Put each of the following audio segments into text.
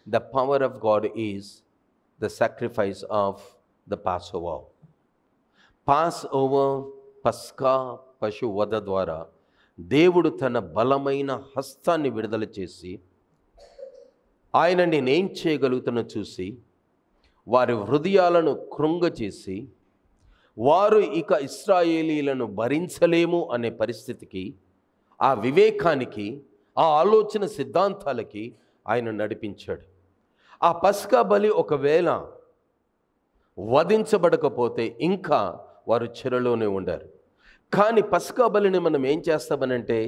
the power of God is the sacrifice of the Passover. Passover, పస్కా పశు వధ ద్వారా దేవుడు తన బలమైన హస్తాన్ని విడుదల చేసి ఆయన నేనేం చేయగలుగుతానో చూసి వారి హృదయాలను కృంగచేసి వారు ఇక ఇశ్రాయేలీలను భరించలేము అనే పరిస్థితికి, ఆ వివేకానికి, ఆ ఆలోచన సిద్ధాంతాలకి ఆయన నడిపించాడు. ఆ పస్కా బలి ఒకవేళ వధించబడకపోతే ఇంకా వారు చెరలోనే ఉండారు. కానీ పస్కా బలిని మనం ఏం చేస్తామనంటే,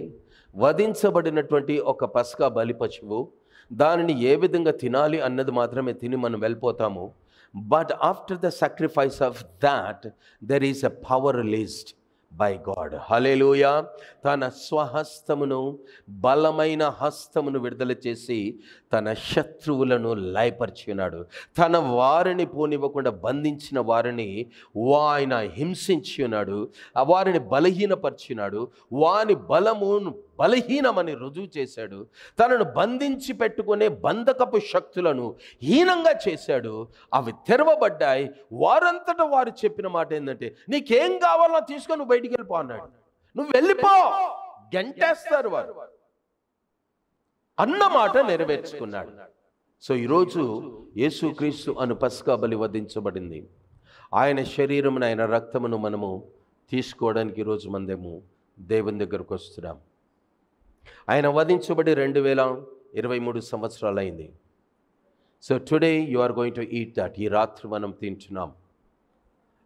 వధించబడినటువంటి ఒక పస్కా బలి పశువు దానిని ఏ విధంగా తినాలి అన్నది మాత్రమే తిని మనం వెళ్ళిపోతాము. But after the sacrifice of that there is a power released by God. Hallelujah. తన స్వహస్తమును, బలమైన హస్తమును విడుదల చేసి తన శత్రువులను లయపరిచినాడు. తన వారిని పోనివ్వకుండా బంధించిన వారిని ఆయన హింసించి ఉన్నాడు, వారిని బలహీనపరిచినాడు. వాని బలమును బలహీనమని రుజువు చేశాడు. తనను బంధించి పెట్టుకునే బంధకపు శక్తులను హీనంగా చేశాడు. అవి తెరవబడ్డాయి. వారంతటా వారు చెప్పిన మాట ఏంటంటే, నీకేం కావాలో తీసుకొని నువ్వు బయటికి వెళ్ళిపో అన్నాడు. నువ్వు వెళ్ళిపో, గంటేస్తారు వారు అన్న మాట నెరవేర్చుకున్నాడు. సో ఈరోజు యేసుక్రీస్తు అను పస్కా బలి వధించబడింది. ఆయన శరీరమును, ఆయన రక్తమును మనము తీసుకోవడానికి ఈరోజు మందేమో దేవుని దగ్గరకు వస్తున్నాం. ఆయన వధించబడి 2023 సంవత్సరాలు అయింది. So today you are going to eat that. ఈ రాత్రి మనం తింటున్నాం.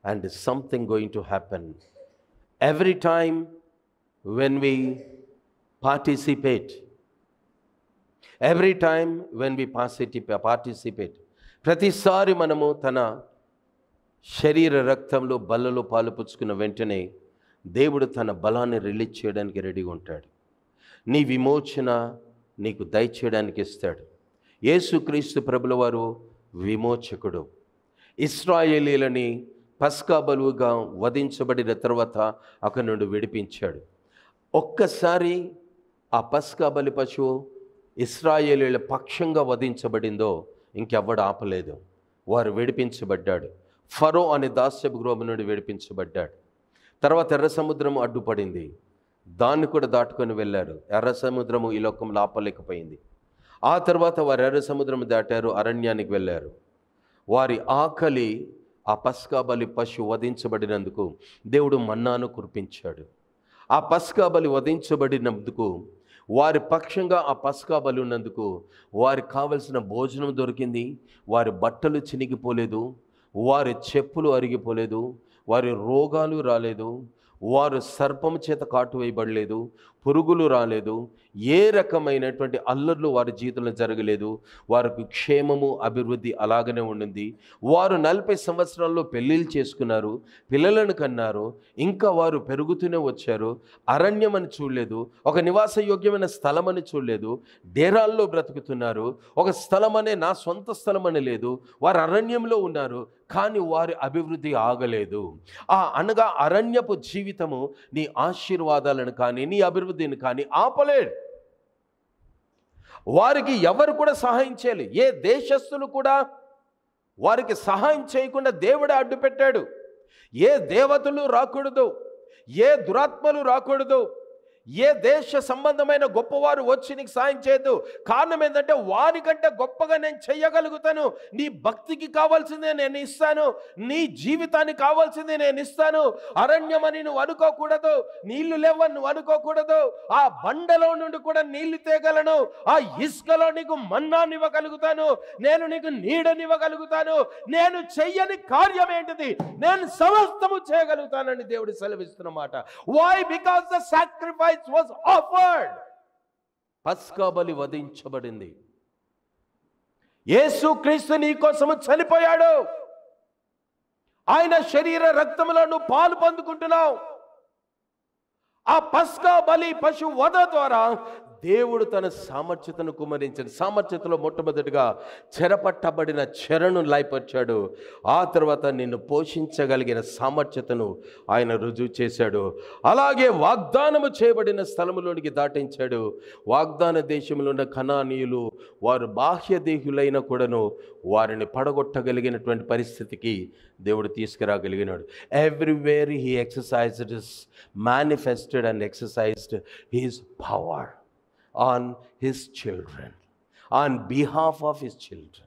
And something going to happen every time when we participate. Every time when we participate. ప్రతిసారి మనము తన శరీర రక్తంలో బల్లలో పాలు పుచ్చుకున్న వెంటనే దేవుడు తన బలాన్ని రిలీజ్ చేయడానికి రెడీగా ఉంటాడు. నీ విమోచన నీకు దయచేయడానికి ఇస్తాడు. యేసుక్రీస్తు ప్రభుల వారు విమోచకుడు. ఇశ్రాయేలీలని పస్కా బలుగా వధించబడిన తర్వాత అక్కడి నుండి విడిపించాడు. ఒక్కసారి ఆ పస్కా బలి పశువు ఇశ్రాయేలీల పక్షంగా వధించబడిందో ఇంకెవ్వడు ఆపలేదు. వారు విడిపించబడ్డాడు. ఫరో అనే దాస్యపు గృహం నుండి విడిపించబడ్డాడు. తర్వాత ఎర్ర సముద్రం అడ్డుపడింది. దాన్ని కూడా దాటుకొని వెళ్ళారు. ఎర్ర సముద్రము ఈ లోకంలో ఆపలేకపోయింది. ఆ తర్వాత వారు ఎర్ర సముద్రం దాటారు, అరణ్యానికి వెళ్ళారు. వారి ఆకలి ఆ పస్కా బలి పశువు వధించబడినందుకు దేవుడు మన్నాను కురిపించాడు. ఆ పస్కా బలి వధించబడినందుకు వారి పక్షంగా ఆ పస్కా బలి ఉన్నందుకు వారికి కావలసిన భోజనం దొరికింది. వారి బట్టలు చినిగిపోలేదు, వారి చెప్పులు అరిగిపోలేదు, వారి రోగాలు రాలేదు, వారు సర్పము చేత కాటు వేయబడలేదు, పురుగులు రాలేదు, ఏ రకమైనటువంటి అల్లర్లు వారి జీవితంలో జరగలేదు. వారికి క్షేమము, అభివృద్ధి అలాగనే ఉండింది. వారు 40 సంవత్సరాల్లో పెళ్ళిళ్ళు చేసుకున్నారు, పిల్లలను కన్నారు, ఇంకా వారు పెరుగుతూనే వచ్చారు. అరణ్యం అని చూడలేదు, ఒక నివాసయోగ్యమైన స్థలం అని చూడలేదు, డేరాల్లో బ్రతుకుతున్నారు. ఒక స్థలం అనే నా సొంత స్థలం అని లేదు, వారు అరణ్యంలో ఉన్నారు. కానీ వారి అభివృద్ధి ఆగలేదు. అనగా అరణ్యపు జీవితము నీ ఆశీర్వాదాలను కానీ నీ అభివృద్ధిని కానీ ఆపలేడు. వారికి ఎవరు కూడా సహాయం చేయాలి. ఏ దేశస్థులు కూడా వారికి సహాయం చేయకుండా దేవుడే అడ్డు పెట్టాడు. ఏ దేవతలు రాకూడదు, ఏ దురాత్మలు రాకూడదు, ఏ దేశ సంబంధమైన గొప్పవారు వచ్చి నీకు సాయం చేయదు. కారణం ఏంటంటే వారికంటే గొప్పగా నేను చెయ్యగలుగుతాను. నీ భక్తికి కావాల్సిందే నేను ఇస్తాను, నీ జీవితానికి కావాల్సిందే నేను ఇస్తాను. అరణ్యమని నువ్వు అనుకోకూడదు, నీళ్లు లేవని నువ్వు అనుకోకూడదు. ఆ బండలో నుండి కూడా నీళ్లు తేగలను, ఆ ఇసుకలో నీకు మన్నాన్ని ఇవ్వగలుగుతాను, నేను నీకు నీడనివ్వగలుగుతాను. నేను చెయ్యని కార్యం ఏంటిది? నేను సమస్తము చేయగలుగుతానని దేవుడు సెలవిస్తున్నమాట. Why? Because the sacrifice was offered. పస్కా బలి వధించబడింది. యేసుక్రీస్తు నీ కోసము చనిపోయాడు. ఆయన శరీర రక్తములో నువ్వు పాలు పొందుకుంటున్నావు. ఆ పస్కా బలి పశు వధ ద్వారా దేవుడు తన సామర్థ్యతను కుమరించాడు. సామర్థ్యతలో మొట్టమొదటిగా చెరపట్టబడిన చెరను లయపరిచాడు. ఆ తర్వాత నిన్ను పోషించగలిగిన సామర్థ్యతను ఆయన రుజువు చేశాడు. అలాగే వాగ్దానము చేయబడిన స్థలములోనికి దాటించాడు. వాగ్దాన దేశంలో ఉన్న కనానీయులు వారు బాహ్య దేహులైన కూడాను వారిని పడగొట్టగలిగినటువంటి పరిస్థితికి దేవుడు తీసుకురాగలిగినాడు. Everywhere he exercised manifested and exercised his power on his children, on behalf of his children.